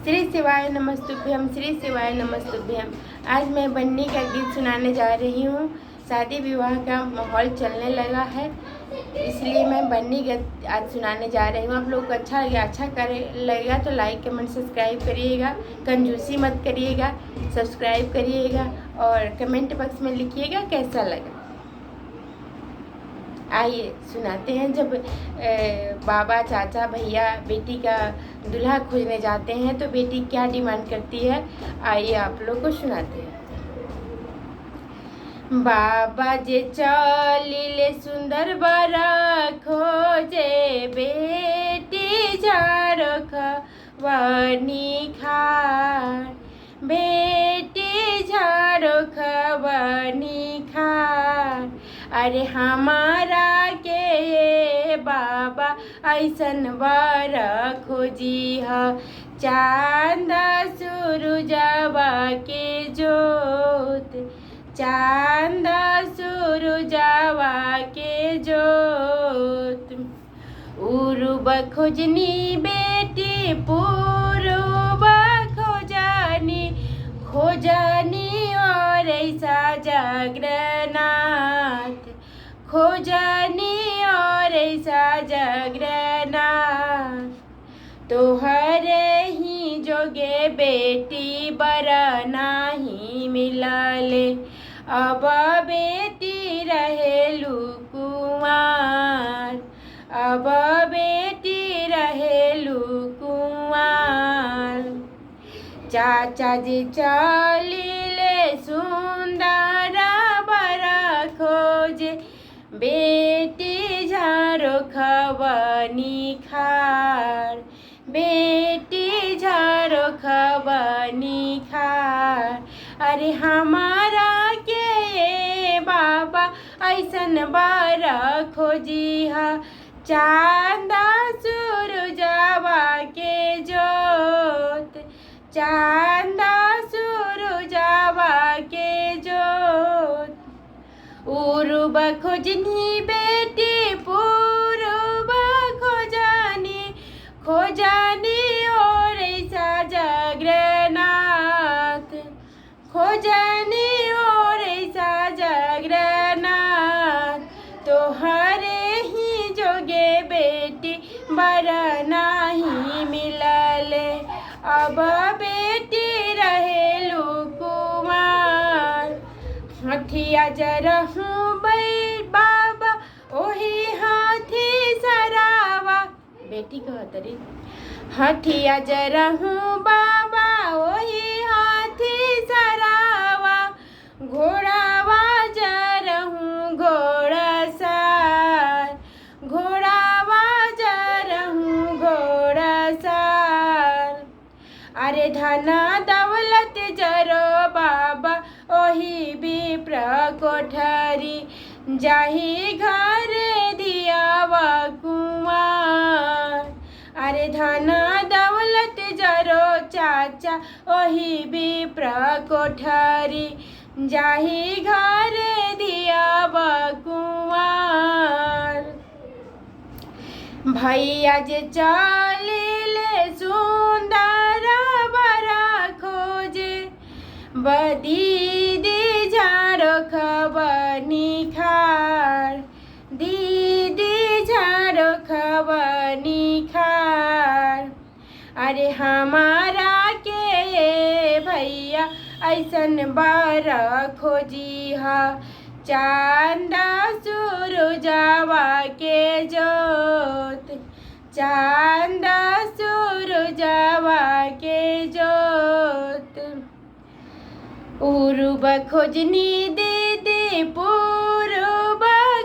श्री शिवाय नमस्तुभ्यम, श्री शिवाय नमस्तुभ्यम। आज मैं बन्नी का गीत सुनाने जा रही हूँ। शादी विवाह का माहौल चलने लगा है, इसलिए मैं बन्नी गीत आज सुनाने जा रही हूँ। आप लोग को अच्छा लगेगा तो लाइक कमेंट सब्सक्राइब करिएगा, कंजूसी मत करिएगा, सब्सक्राइब करिएगा और कमेंट बॉक्स में लिखिएगा कैसा लगा। आइए सुनाते हैं। जब बाबा, चाचा, भैया बेटी का दूल्हा खोजने जाते हैं तो बेटी क्या डिमांड करती है, आइए आप लोग को सुनाते हैं। बाबा जे चलिले सुंदर बरा खोजे, बेटी झाड़ख वनी खार, बेटी झाड़ख वनी खार। अरे हमारा के बाबा ऐसन वर खोजी ह, चांद सूरजवा के जोत, चांद सूरजवा के जोत। उरुब खोजनी बेटी पूर्व खोजनी, खोजनी और ऐसा जागरनाथ, खोजनी और ऐसा जागरनाथ। तोहरे ही जोगे बेटी बरा नहीं मिलले, अब बेटी रहेलू कुंवार, अब बेटी रहेलू कुंवार। चाचा जी चलिले सुंदर बरा खोजे, बेटी झाड़ख वनी खार, बेटी झाड़ख वनी खार। अरे हमारा के बाबा ऐसन बरा खोजी ह, चांद सूरजवा के जोत, चांद सूरजवा के जोत। उरुब खोजनी बेटी पूर्व खोजनी, खोजनी और ऐसा जागरनाथ, खोजनी और ऐसा जागरनाथ। तोहरे ही जोगे बेटी बरा नहीं मिलले, अब बेटी रहेलू कुमार। हथिया जरहूँ बाबा ओही हाथी सरावा, बेटी कहतरी हथिया जरहूँ बाबा ओही हाथी सरावा, घोड़ावा जरहूँ घोड़ा सार, घोड़ावा जरहूँ घोड़ा सार। अरे धना दौलत जरो बाबा ओही विप्र कोठरी, जाही घर दियावा कुंवार। अरे धना दौलत जरो चाचा ओही विप्र कोठरी, जाही घर दियावा कुंवार। भैया जे चलिले सुंदर बरा खोजे, दीदी झाड़ख वनी खार, दीदी झाड़ख वनी खार। अरे हमारा के भैया ऐसन बरा खोजी ह, चांद सूरजवा के जोत, चांद सूरजवा के जोत। उरुब खोजनी दीदी पूर्व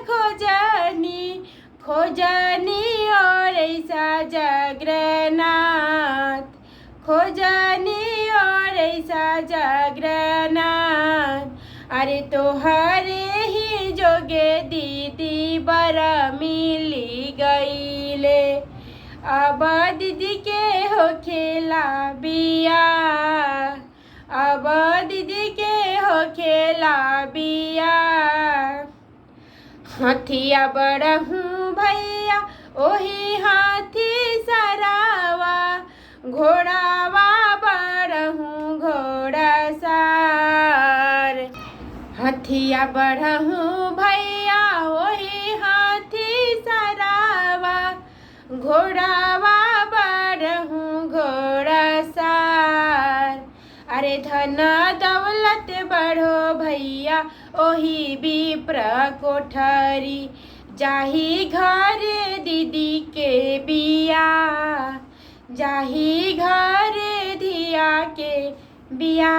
खोजनी, खोजनी और ऐसा जागरनाथ, खोजनी और ऐसा जागरनाथ। अरे तोहरे ही जोगे दीदी बरा मिली गईले, अब दीदी के हो खेला बिया, अब दीदी के हो खेला बिया। हथिया बड़हूँ भैया ओही हाथी सरावा, घोड़ावा हाथिया बढ़हूँ भैया वही हाथी सरावा, घोड़ावा बढ़हूँ घोड़ा सार। अरे धन दौलत बढ़ो भैया ओही विप्र कोठरी, जाही घर दीदी के बिया, जाही घर धिया के बिया।